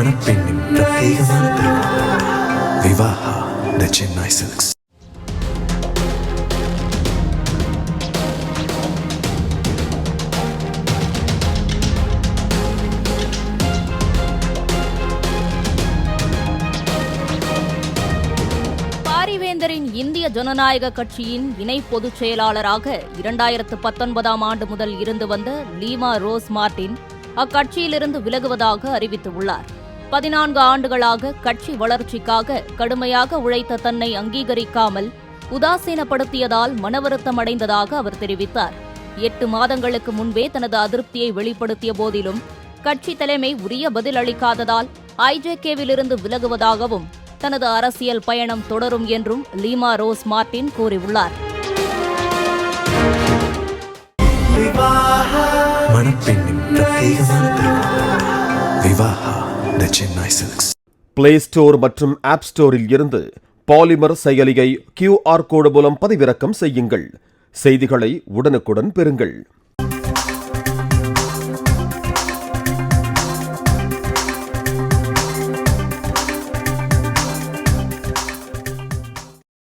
மணப்பெண்ணின் பிரத்யேகமான திருமணம். விவாஹா தி சென்னை சில்க்ஸ். பாரிவேந்தரின் இந்திய ஜனநாயக கட்சியின் இணை பொதுச் செயலாளராக 2019ஆம் ஆண்டு முதல் இருந்து வந்த லீமா ரோஸ் மார்டின் அக்கட்சியிலிருந்து விலகுவதாக அறிவித்துள்ளார். 14 ஆண்டுகளாக கட்சி வளர்ச்சிக்காக கடுமையாக உழைத்த தன்னை அங்கீகரிக்காமல் உதாசீனப்படுத்தியதால் மனவருத்தம் அடைந்ததாக அவர் தெரிவித்தார். 8 மாதங்களுக்கு முன்பே தனது அதிருப்தியை வெளிப்படுத்திய போதிலும் கட்சி தலைமை உரிய பதில் அளிக்காததால் ஐஜேகேவிலிருந்து விலகுவதாகவும் தனது அரசியல் பயணம் தொடரும் என்றும் லீமா ரோஸ் மார்டின் கூறியுள்ளார். மணப்பெண்ணின் பிரத்யேகமான திருமணம். விவாஹா தி சென்னை சில்க்ஸ். பிளே ஸ்டோர் மற்றும் ஆப் ஸ்டோரில் இருந்து பாலிமர் செயலியை QR கோடு மூலம் பதிவிறக்கம் செய்யுங்கள். செய்திகளை உடனுக்குடன் பெறுங்கள்.